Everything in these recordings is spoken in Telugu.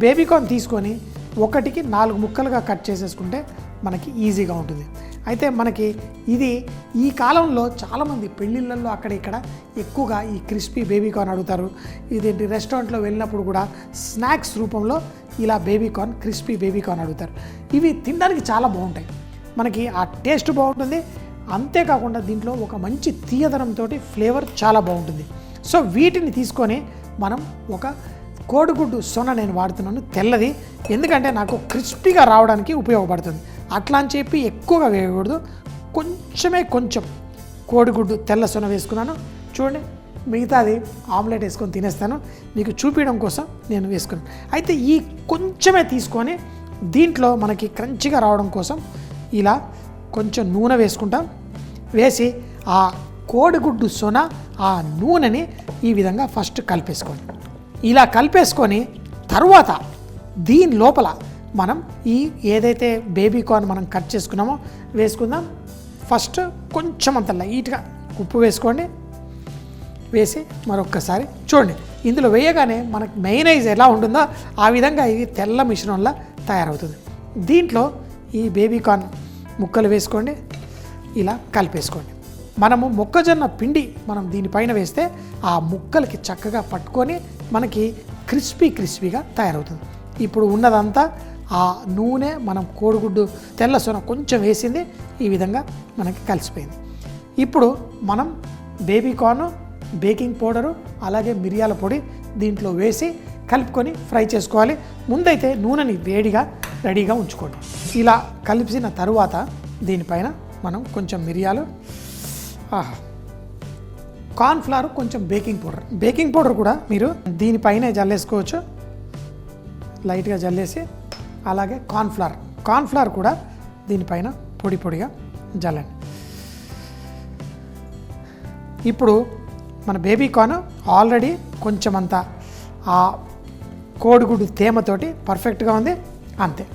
బేబీకార్న్ తీసుకొని ఒకటికి 4 ముక్కలుగా కట్ చేసేసుకుంటే మనకి ఈజీగా ఉంటుంది. అయితే మనకి ఇది ఈ కాలంలో చాలామంది పెళ్ళిళ్ళల్లో అక్కడ ఇక్కడ ఎక్కువగా ఈ క్రిస్పీ బేబీకార్న్ అడుగుతారు. ఇదేంటి రెస్టారెంట్లో వెళ్ళినప్పుడు కూడా స్నాక్స్ రూపంలో ఇలా బేబీకార్న్, క్రిస్పీ బేబీకార్న్ అడుగుతారు. ఇవి తినడానికి చాలా బాగుంటాయి, మనకి ఆ టేస్ట్ బాగుంటుంది. అంతేకాకుండా దీంట్లో ఒక మంచి తీయదనంతో ఫ్లేవర్ చాలా బాగుంటుంది. సో వీటిని తీసుకొని మనం ఒక కోడిగుడ్డు సొన నేను వాడుతున్నాను తెల్లది, ఎందుకంటే నాకు క్రిస్పీగా రావడానికి ఉపయోగపడుతుంది. అట్లా అని చెప్పి ఎక్కువగా వేయకూడదు, కొంచెం కోడిగుడ్డు తెల్ల సొన వేసుకున్నాను. చూడండి, మిగతాది ఆమ్లెట్ వేసుకొని తినేస్తాను, మీకు చూపించడం కోసం నేను వేసుకున్నాను. అయితే ఈ కొంచెమే తీసుకొని దీంట్లో మనకి క్రంచిగా రావడం కోసం ఇలా కొంచెం నూనె వేసుకుంటాం. వేసి ఆ కోడిగుడ్డు సొన ఆ నూనెని ఈ విధంగా ఫస్ట్ కలిపేసుకోండి. ఇలా కలిపేసుకొని తర్వాత దీని లోపల మనం ఈ ఏదైతే బేబీకార్న్ మనం కట్ చేసుకున్నామో వేసుకుందాం. ఫస్ట్ కొంచెం అంత లైట్గా ఉప్పు వేసుకోండి. వేసి మరొక్కసారి చూడండి, ఇందులో వేయగానే మనకు మెయినైజ్ ఎలా ఉంటుందో ఆ విధంగా ఇది తెల్ల మిశ్రమంలా తయారవుతుంది. దీంట్లో ఈ బేబీకార్న్ ముక్కలు వేసుకోండి, ఇలా కలిపేసుకోండి. మనము మొక్కజొన్న పిండి మనం దీనిపైన వేస్తే ఆ ముక్కలకి చక్కగా పట్టుకొని మనకి క్రిస్పీగా తయారవుతుంది. ఇప్పుడు ఉన్నదంతా ఆ నూనె మనం కోడిగుడ్డు తెల్ల సొన కొంచెం వేసింది ఈ విధంగా మనకి కలిసిపోయింది. ఇప్పుడు మనం బేబీకార్న్, బేకింగ్ పౌడరు అలాగే మిరియాల పొడి దీంట్లో వేసి కలుపుకొని ఫ్రై చేసుకోవాలి. ముందైతే నూనెని వేడిగా రెడీగా ఉంచుకోండి. ఇలా కలిపిన తరువాత దీనిపైన మనం కొంచెం మిరియాలు, కార్న్ఫ్లవర్, కొంచెం బేకింగ్ పౌడర్ కూడా మీరు దీనిపైనే జల్లేసుకోవచ్చు, లైట్గా జల్లేసి. అలాగే కార్న్ఫ్లవర్ కూడా దీనిపైన పొడిగా జల్లండి. ఇప్పుడు మన బేబీకార్న్ ఆల్రెడీ కొంచెం అంతా ఆ కోడిగుడ్డు తేమతోటి పర్ఫెక్ట్గా ఉంది. అంతే,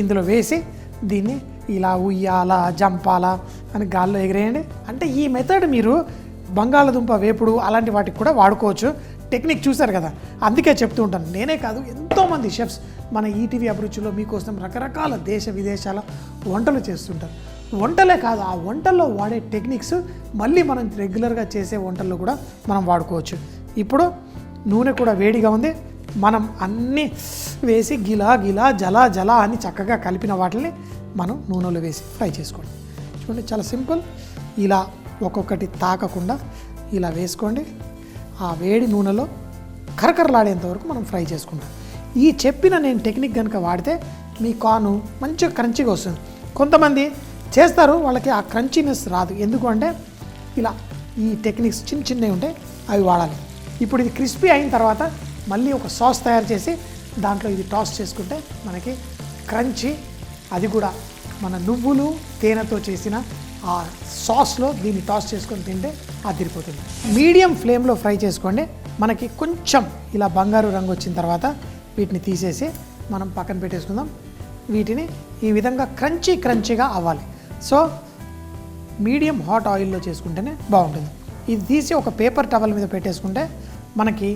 ఇందులో వేసి దీన్ని ఇలా ఉయ్యాలా జంపాలా అని గాల్లో ఎగిరేయండి. అంటే ఈ మెథడ్ మీరు బంగాళదుంప వేపుడు అలాంటి వాటికి కూడా వాడుకోవచ్చు. టెక్నిక్ చూశారు కదా, అందుకే చెప్తూ ఉంటాను. నేనే కాదు, ఎంతోమంది షెఫ్స్ మన ఈటీవీ అభిరుచిలో మీకోసం రకరకాల దేశ విదేశాల వంటలు చేస్తుంటారు. వంటలే కాదు, ఆ వంటల్లో వాడే టెక్నిక్స్ మళ్ళీ మనం రెగ్యులర్గా చేసే వంటల్లో కూడా మనం వాడుకోవచ్చు. ఇప్పుడు నూనె కూడా వేడిగా ఉంది. మనం అన్నీ వేసి గిలా జలా అని చక్కగా కలిపిన వాటిని మనం నూనెలో వేసి ఫ్రై చేసుకోండి. చూడండి, చాలా సింపుల్. ఇలా ఒక్కొక్కటి తాకకుండా ఇలా వేసుకోండి. ఆ వేడి నూనెలో కరకరలాడేంత వరకు మనం ఫ్రై చేసుకుంటాం. ఈ చెప్పిన నేను టెక్నిక్ కనుక వాడితే మీ కార్న్ మంచిగా క్రంచిగా వస్తుంది. కొంతమంది చేస్తారు, వాళ్ళకి ఆ క్రంచీనెస్ రాదు. ఎందుకు అంటే ఇలా ఈ టెక్నిక్స్ చిన్నవి ఉంటాయి, అవి వాడాలి. ఇప్పుడు ఇది క్రిస్పీ అయిన తర్వాత మళ్ళీ ఒక సాస్ తయారు చేసి దాంట్లో ఇది టాస్ చేసుకుంటే మనకి క్రంచీ, అది కూడా మన నువ్వులు తేనెతో చేసిన ఆ సాస్లో దీన్ని టాస్ చేసుకొని తింటే అదిరిపోతుంది. మీడియం ఫ్లేమ్లో ఫ్రై చేసుకోండి. మనకి కొంచెం ఇలా బంగారు రంగు వచ్చిన తర్వాత వీటిని తీసేసి మనం పక్కన పెట్టేసుకుందాం. వీటిని ఈ విధంగా క్రంచీగా అవ్వాలి. సో మీడియం హాట్ ఆయిల్లో చేసుకుంటేనే బాగుంటుంది. ఇది తీసి ఒక పేపర్ టవల్ మీద పెట్టేసుకుంటే మనకి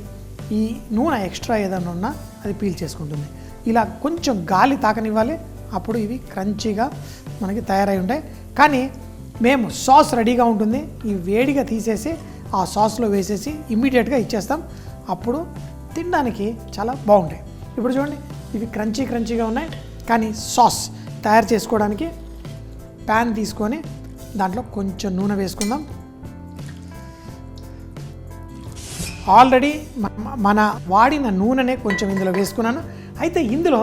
ఈ నూనె ఎక్స్ట్రా ఏదైనా ఉన్నా అది పీల్ చేసుకుంటుంది. ఇలా కొంచెం గాలి తాకనివ్వాలి, అప్పుడు ఇవి క్రంచీగా మనకి తయారై ఉంటాయి. కానీ మేము సాస్ రెడీగా ఉంటుంది, ఈ వేడిగా తీసేసి ఆ సాస్లో వేసేసి ఇమ్మీడియట్గా ఇచ్చేస్తాం. అప్పుడు తినడానికి చాలా బాగుంటాయి. ఇప్పుడు చూడండి, ఇవి క్రంచీగా ఉన్నాయి. కానీ సాస్ తయారు చేసుకోవడానికి ప్యాన్ తీసుకొని దాంట్లో కొంచెం నూనె వేసుకుందాం. ఆల్రెడీ మన వాడిన నూనెనే కొంచెం ఇందులో వేసుకున్నాను. అయితే ఇందులో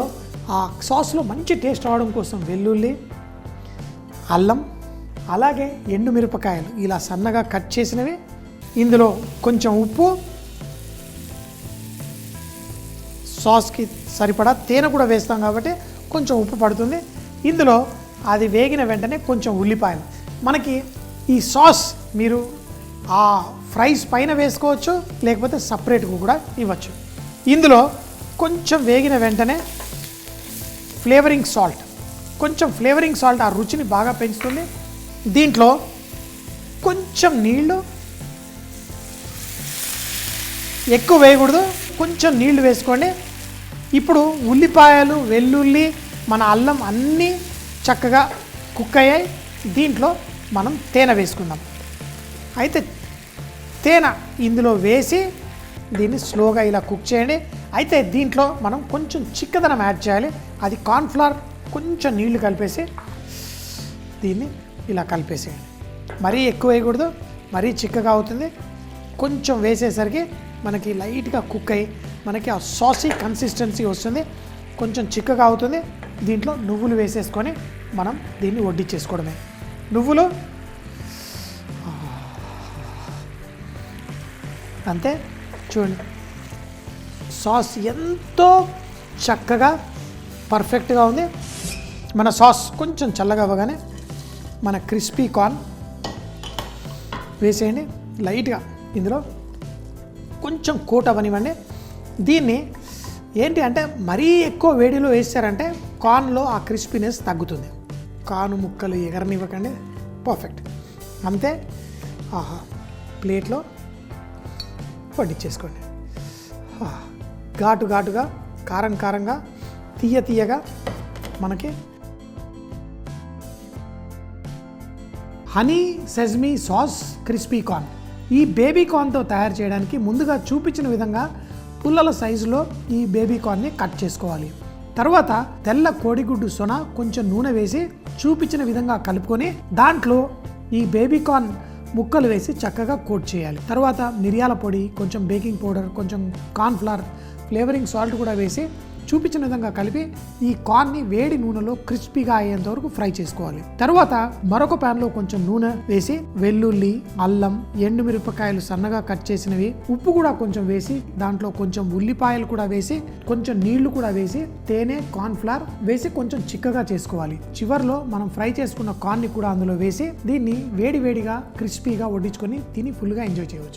ఆ సాస్లో మంచి టేస్ట్ రావడం కోసం వెల్లుల్లి, అల్లం, అలాగే ఎండుమిరపకాయలు ఇలా సన్నగా కట్ చేసినవి, ఇందులో కొంచెం ఉప్పు, సాస్కి సరిపడా తేనె కూడా వేస్తాం కాబట్టి కొంచెం ఉప్పు పడుతుంది. ఇందులో అది వేగిన వెంటనే కొంచెం ఉల్లిపాయలు. మనకి ఈ సాస్ మీరు ఆ ఫ్రైస్ పైన వేసుకోవచ్చు, లేకపోతే సపరేట్గా కూడా ఇవ్వచ్చు. ఇందులో కొంచెం వేగిన వెంటనే ఫ్లేవరింగ్ సాల్ట్ ఆ రుచిని బాగా పెంచుతుంది. దీంట్లో కొంచెం నీళ్ళు, ఎక్కువ వేయకూడదు, కొంచెం నీళ్లు వేసుకోండి. ఇప్పుడు ఉల్లిపాయలు, వెల్లుల్లి, మన అల్లం అన్నీ చక్కగా కుక్ అయ్యాయి. దీంట్లో మనం తేనె వేసుకుందాం. అయితే తేనె ఇందులో వేసి దీన్ని స్లోగా ఇలా కుక్ చేయండి. అయితే దీంట్లో మనం కొంచెం చిక్కదనం యాడ్ చేయాలి. అది కార్న్ఫ్లవర్ కొంచెం నీళ్లు కలిపేసి దీన్ని ఇలా కలిపేసేయండి. మరీ ఎక్కువ వేయకూడదు, మరీ చిక్కగా అవుతుంది. కొంచెం వేసేసరికి మనకి లైట్గా కుక్ అయ్యి మనకి ఆ సాసీ కన్సిస్టెన్సీ వస్తుంది. కొంచెం చిక్కగా అవుతుంది. దీంట్లో నువ్వులు వేసేసుకొని మనం దీన్ని వడ్డించేసుకోవడమే. నువ్వులు అంతే. చూడండి, సాస్ ఎంతో చక్కగా పర్ఫెక్ట్గా ఉంది. మన సాస్ కొంచెం చల్లగా అవ్వగానే మన క్రిస్పీ కార్న్ వేసేయండి. లైట్గా ఇందులో కొంచెం కోట్ అవ్వనివ్వండి. దీన్ని ఏంటి అంటే మరీ ఎక్కువ వేడిలో వేసారంటే కార్న్లో ఆ క్రిస్పీనెస్ తగ్గుతుంది. కార్న్ ముక్కలు ఎగరనివ్వకండి. పర్ఫెక్ట్, అంతే. ఆహా, ప్లేట్లో వడ్డించేసుకోండి. ఘాటుగా, కారంగా, తీయగా మనకి హనీ సెజ్మీ సాస్ క్రిస్పీ కార్న్. ఈ బేబీ కార్న్తో తయారు చేయడానికి ముందుగా చూపించిన విధంగా పుల్లల సైజులో ఈ బేబీ కార్న్ని కట్ చేసుకోవాలి. తర్వాత తెల్ల కోడిగుడ్డు సొన కొంచెం నూనె వేసి చూపించిన విధంగా కలుపుకొని దాంట్లో ఈ బేబీ కార్న్ ముక్కలు వేసి చక్కగా కోట్ చేయాలి. తర్వాత మిరియాల పొడి, కొంచెం బేకింగ్ పౌడర్, కొంచెం కార్న్ఫ్లవర్, ఫ్లేవరింగ్ సాల్ట్ కూడా వేసి చూపించిన విధంగా కలిపి ఈ కార్న్ని వేడి నూనెలో క్రిస్పీగా అయ్యేంత వరకు ఫ్రై చేసుకోవాలి. తర్వాత మరొక ప్యాన్లో కొంచెం నూనె వేసి వెల్లుల్లి, అల్లం, ఎండుమిరపకాయలు సన్నగా కట్ చేసినవి, ఉప్పు కూడా కొంచెం వేసి దాంట్లో కొంచెం ఉల్లిపాయలు కూడా వేసి కొంచెం నీళ్లు కూడా వేసి తేనె, కార్న్ఫ్లవర్ వేసి కొంచెం చిక్కగా చేసుకోవాలి. చివర్లో మనం ఫ్రై చేసుకున్న కార్న్ని కూడా అందులో వేసి దీన్ని వేడిగా క్రిస్పీగా వడ్డించుకొని తిని ఫుల్గా ఎంజాయ్ చేయవచ్చు.